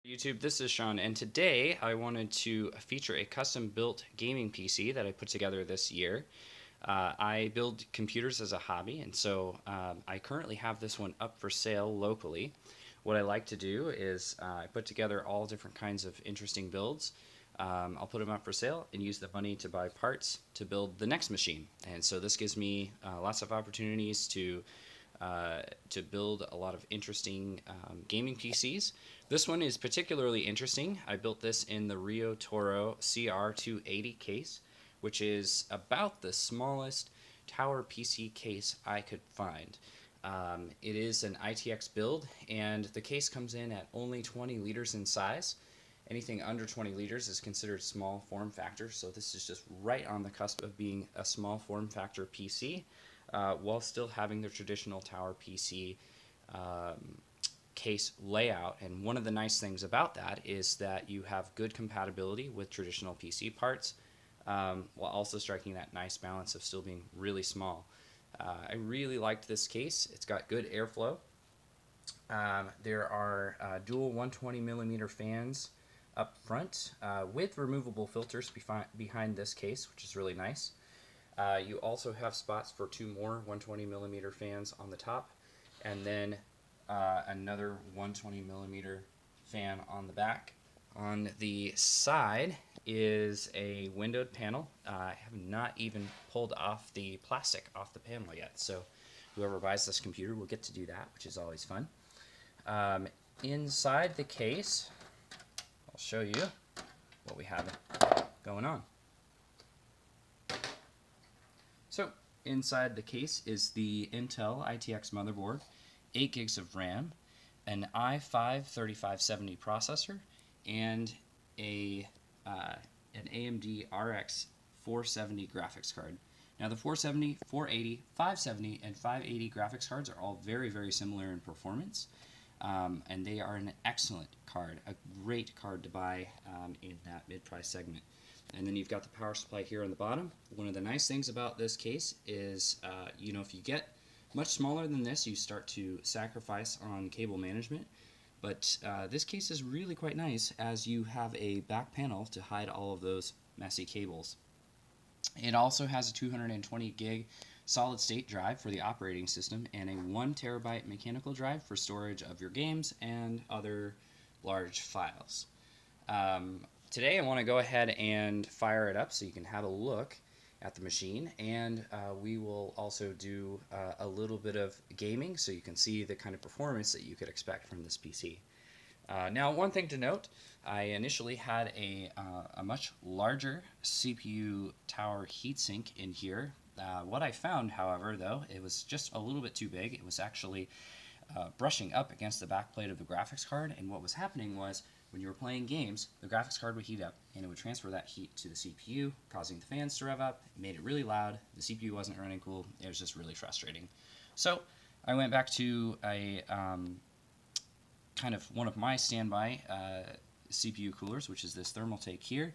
YouTube, this is Sean, and today I wanted to feature a custom-built gaming PC that I put together this year. I build computers as a hobby, and so I currently have this one up for sale locally. What I like to do is I put together all different kinds of interesting builds. I'll put them up for sale and use the money to buy parts to build the next machine. And so this gives me lots of opportunities to build a lot of interesting gaming PCs. This one is particularly interesting. I built this in the Riotoro CR280 case, which is about the smallest tower PC case I could find. It is an ITX build, and the case comes in at only 20 liters in size. Anything under 20 liters is considered small form factor, so this is just right on the cusp of being a small form factor PC, while still having the traditional tower PC case layout. And one of the nice things about that is that you have good compatibility with traditional PC parts, while also striking that nice balance of still being really small. I really liked this case. It's got good airflow. There are dual 120mm fans up front with removable filters behind this case, which is really nice. You also have spots for two more 120mm fans on the top, and then another 120mm fan on the back. On the side is a windowed panel. I have not even pulled off the plastic off the panel yet, so whoever buys this computer will get to do that, which is always fun. Inside the case, I'll show you what we have going on. So inside the case is the Intel ITX motherboard, 8 gigs of RAM, an i5-3570 processor, and an AMD RX 470 graphics card. Now the 470, 480, 570, and 580 graphics cards are all very, very similar in performance, and they are an excellent card, a great card to buy in that mid-price segment. And then you've got the power supply here on the bottom. One of the nice things about this case is, if you get much smaller than this, you start to sacrifice on cable management. But this case is really quite nice, as you have a back panel to hide all of those messy cables. It also has a 220 gig solid state drive for the operating system and a 1 terabyte mechanical drive for storage of your games and other large files. Today I want to go ahead and fire it up so you can have a look at the machine, and we will also do a little bit of gaming so you can see the kind of performance that you could expect from this PC. Now, one thing to note, I initially had a much larger CPU tower heatsink in here. What I found, however, though, it was just a little bit too big. It was actually brushing up against the backplate of the graphics card, and what was happening was, when you were playing games, the graphics card would heat up, and it would transfer that heat to the CPU, causing the fans to rev up. It made it really loud. The CPU wasn't running cool. It was just really frustrating. So I went back to a kind of one of my standby CPU coolers, which is this Thermaltake here.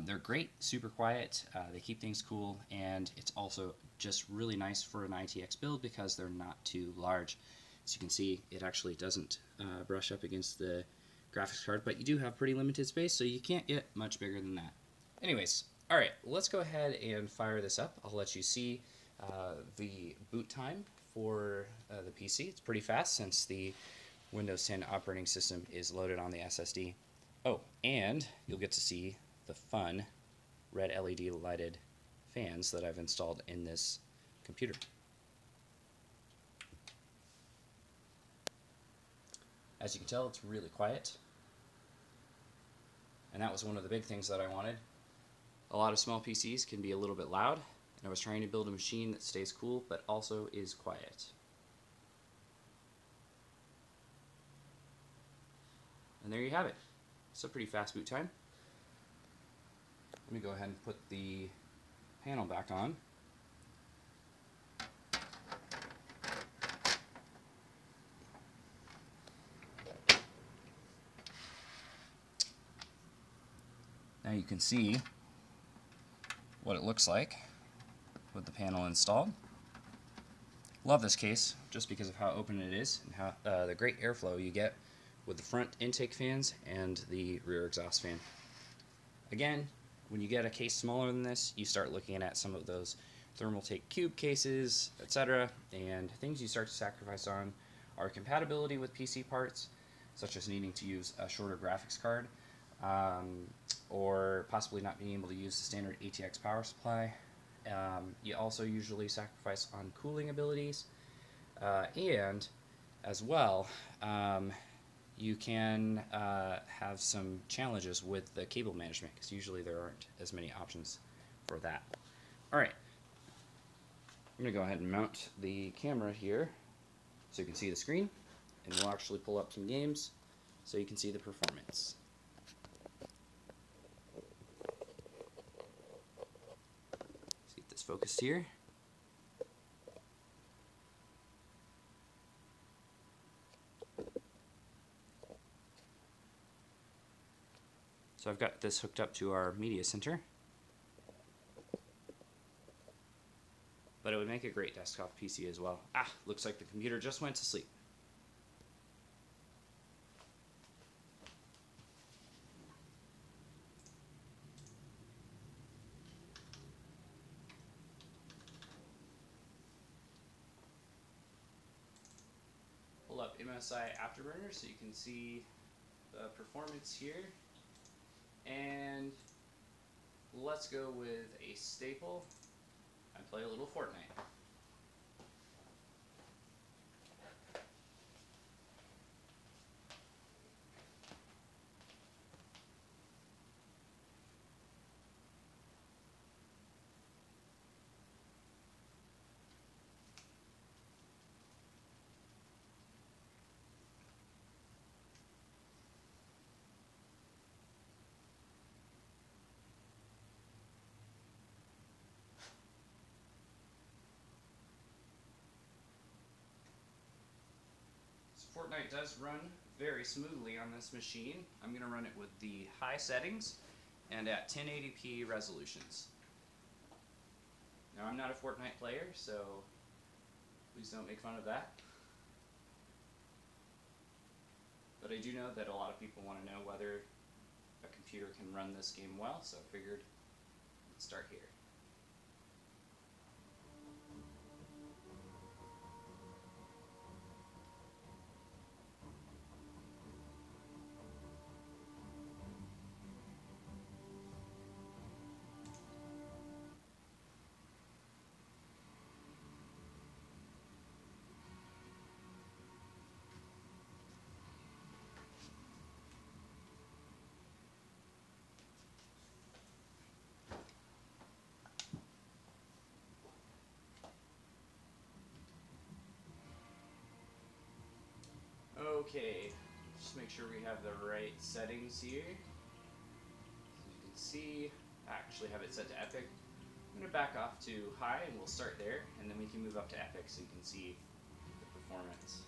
They're great, super quiet, they keep things cool, and it's also just really nice for an ITX build because they're not too large. As you can see, it actually doesn't brush up against the graphics card, but you do have pretty limited space, so you can't get much bigger than that. Anyways, alright, let's go ahead and fire this up. I'll let you see the boot time for the PC. It's pretty fast since the Windows 10 operating system is loaded on the SSD. Oh, and you'll get to see the fun red LED lighted fans that I've installed in this computer. As you can tell, it's really quiet. And that was one of the big things that I wanted. A lot of small PCs can be a little bit loud, and I was trying to build a machine that stays cool but also is quiet. And there you have it. It's a pretty fast boot time. Let me go ahead and put the panel back on. Now you can see what it looks like with the panel installed. Love this case just because of how open it is and how the great airflow you get with the front intake fans and the rear exhaust fan. Again, when you get a case smaller than this, you start looking at some of those Thermaltake cube cases, etc. And things you start to sacrifice on are compatibility with PC parts, such as needing to use a shorter graphics card, or possibly not being able to use the standard ATX power supply. You also usually sacrifice on cooling abilities, and as well, you can have some challenges with the cable management, because usually there aren't as many options for that. Alright, I'm going to go ahead and mount the camera here so you can see the screen, and we'll actually pull up some games so you can see the performance. Let's get this focused here. So I've got this hooked up to our media center, but it would make a great desktop PC as well. Ah, looks like the computer just went to sleep. Pull up MSI Afterburner so you can see the performance here. And let's go with a staple and play a little Fortnite. Fortnite does run very smoothly on this machine. I'm going to run it with the high settings and at 1080p resolutions. Now, I'm not a Fortnite player, so please don't make fun of that. But I do know that a lot of people want to know whether a computer can run this game well, so I figured let's start here. Okay, just make sure we have the right settings here. As you can see, I actually have it set to Epic. I'm going to back off to high and we'll start there, and then we can move up to Epic so you can see the performance.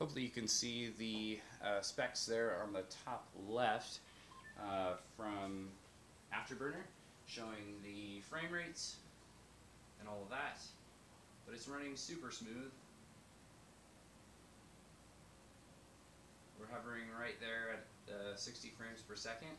Hopefully you can see the specs there on the top left from Afterburner, showing the frame rates and all of that, but it's running super smooth. We're hovering right there at 60 frames per second.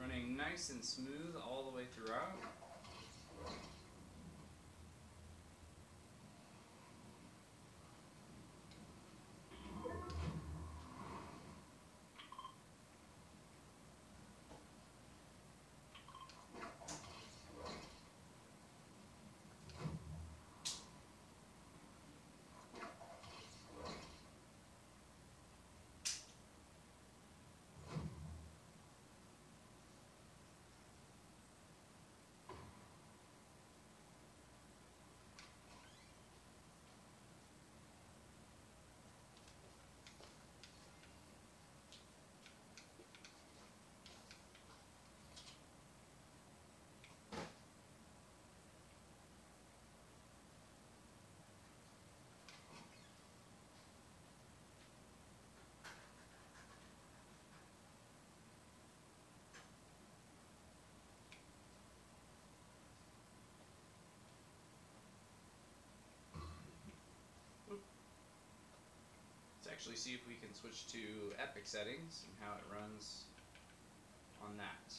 Running nice and smooth all the way throughout. actually see if we can switch to Epic settings and how it runs on that.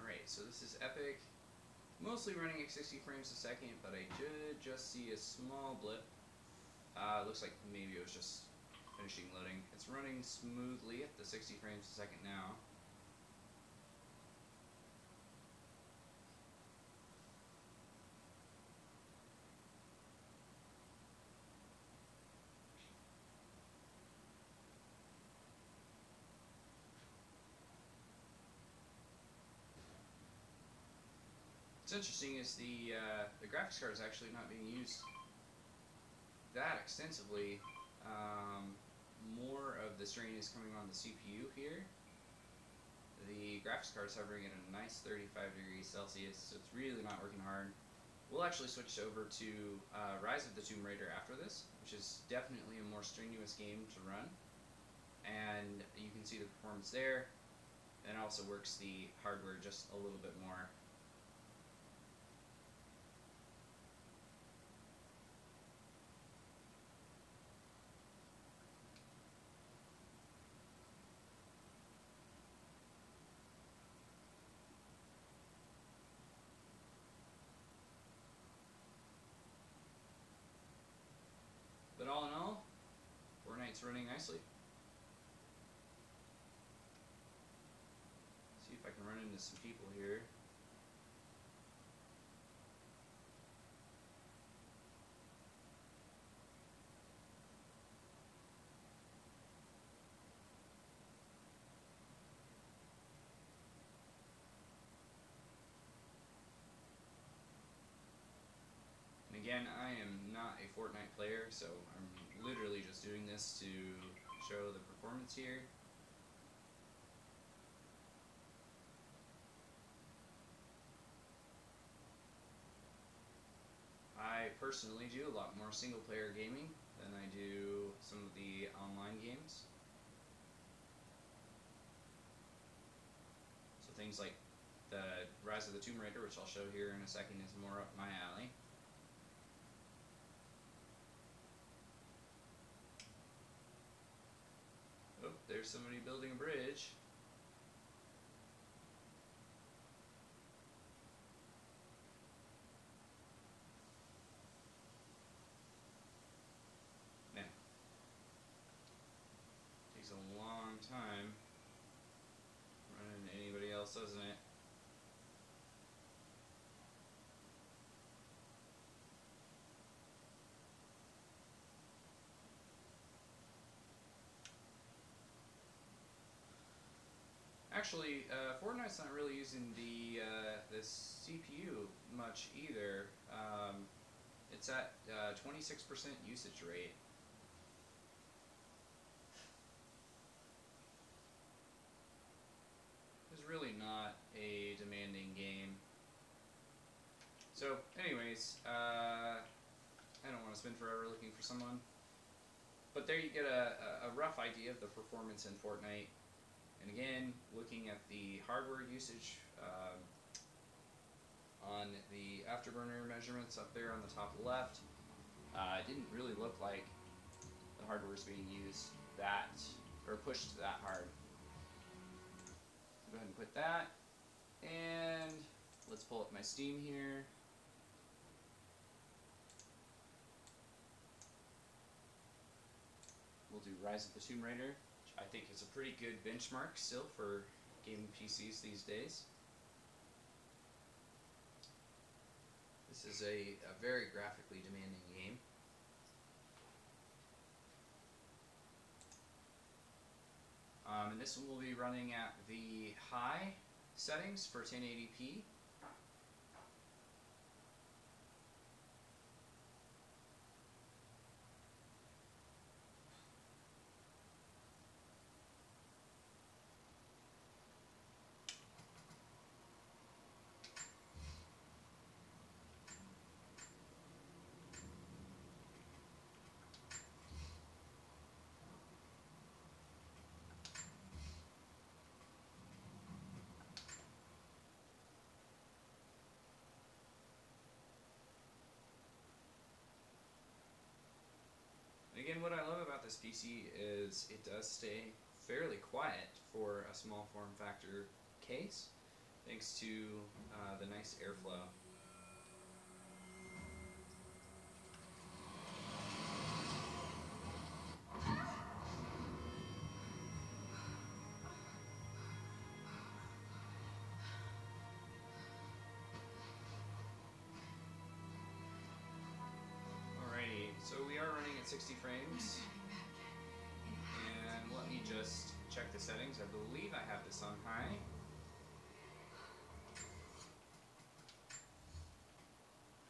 Alright, so this is Epic. Mostly running at 60 frames a second, but I did just see a small blip. Looks like maybe it was just finishing loading. It's running smoothly at the 60 frames a second now. What's interesting is the graphics card is actually not being used that extensively. More of the strain is coming on the CPU here. The graphics card is hovering at a nice 35 degrees Celsius, so it's really not working hard. We'll actually switch over to Rise of the Tomb Raider after this, which is definitely a more strenuous game to run. And you can see the performance there. And it also works the hardware just a little bit more. But all in all, Fortnite's running nicely. See if I can run into some people here. Again, I am not a Fortnite player, so I'm literally just doing this to show the performance here. I personally do a lot more single-player gaming than I do some of the online games. So things like the Rise of the Tomb Raider, which I'll show here in a second, is more up my alley. Oh, there's somebody building a bridge. Man, takes a long time running into anybody else, doesn't it? Actually, Fortnite's not really using the CPU much either. It's at 26% usage rate. It's really not a demanding game. So, anyways, I don't want to spend forever looking for someone. But there you get a rough idea of the performance in Fortnite. And again, looking at the hardware usage on the afterburner measurements up there on the top left, it didn't really look like the hardware is being used that, or pushed that hard. Go ahead and quit that, and let's pull up my Steam here. We'll do Rise of the Tomb Raider, which I think is a pretty good benchmark still for gaming PCs these days. This is a very graphically demanding game. And this one will be running at the high settings for 1080p. again, what I love about this PC is it does stay fairly quiet for a small form factor case, thanks to the nice airflow. So we are running at 60 frames, and let me just check the settings. I believe I have this on high.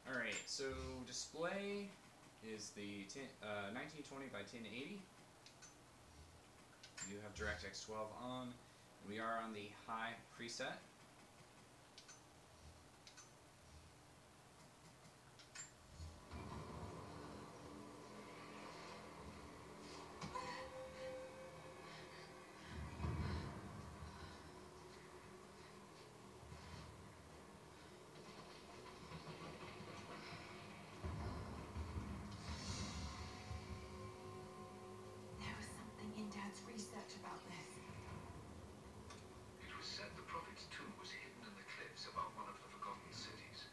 Alright, so display is the 1920 by 1080. We do have DirectX 12 on. We are on the high preset. Research about this. It was said the prophet's tomb was hidden in the cliffs above one of the forgotten cities.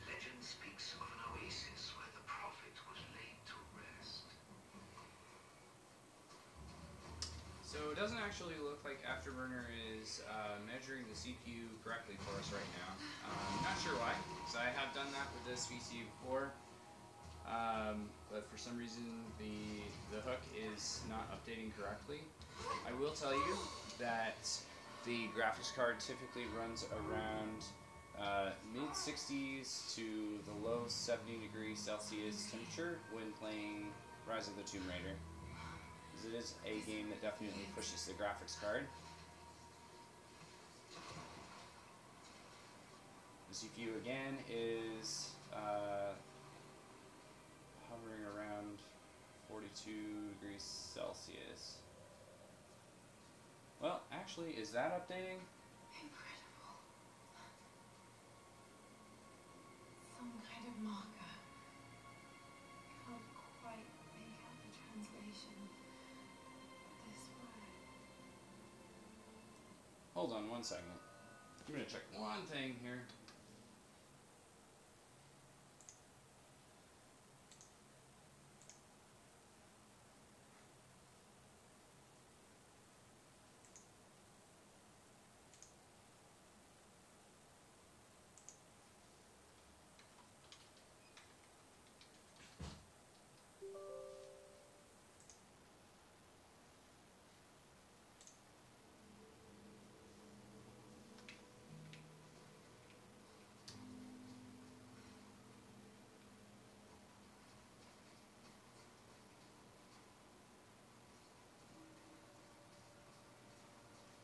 Legend speaks of an oasis where the prophet was laid to rest. So it doesn't actually look like Afterburner is measuring the CPU correctly for us right now. I'm not sure why, because I have done that with this PC before. But for some reason the hook is not updating correctly. I will tell you that the graphics card typically runs around mid-60s to the low 70°C temperature when playing Rise of the Tomb Raider, because it is a game that definitely pushes the graphics card. The CPU again is hovering around 42°C. Well, actually, is that updating? Incredible. Some kind of marker. Can't quite make out the translation this word. Hold on one second. I'm gonna check one thing here.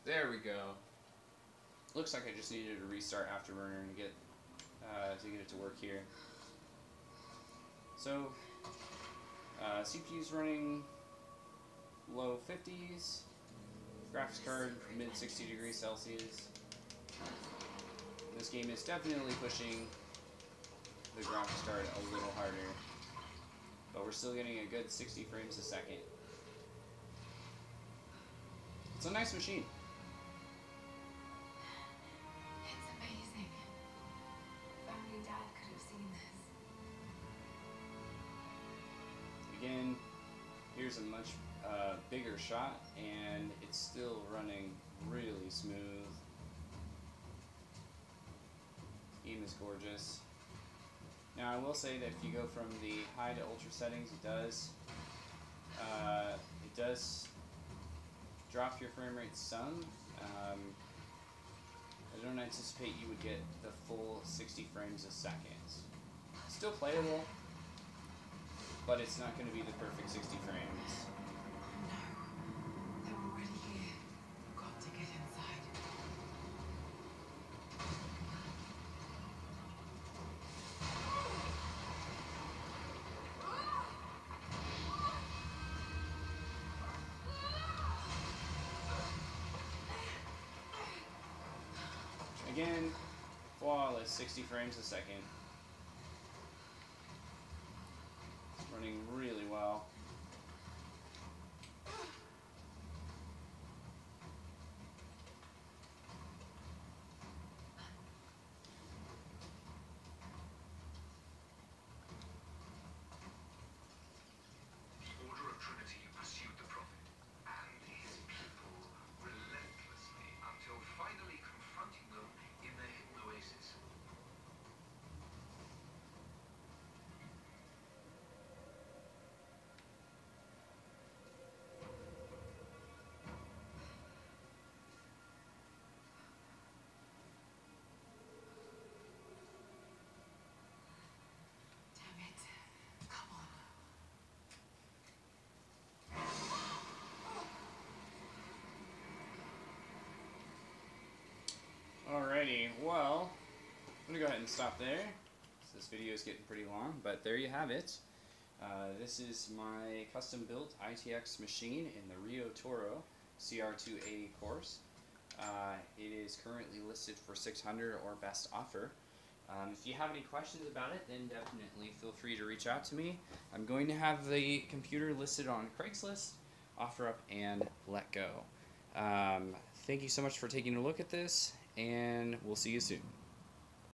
There we go. Looks like I just needed to restart Afterburner to get it to work here. So CPU's running low 50s, graphics card mid 60°C. This game is definitely pushing the graphics card a little harder, but we're still getting a good 60 frames a second. It's a nice machine. It's amazing. If only Dad could have seen this. Again, here's a much bigger shot, and it's still running really smooth. Game is gorgeous. Now I will say that if you go from the high to ultra settings, it does drop your frame rate some. I don't anticipate you would get the full 60 frames a second. Still playable, but it's not going to be the perfect 60 frames. No, they're already here. We've got to get inside. Again, flawless 60 frames a second. Running really well. I'm going to go ahead and stop there. So this video is getting pretty long, but there you have it. This is my custom-built ITX machine in the Riotoro CR280 course. It is currently listed for $600 or best offer. If you have any questions about it, then definitely feel free to reach out to me. I'm going to have the computer listed on Craigslist, OfferUp, and LetGo. Thank you so much for taking a look at this, and we'll see you soon.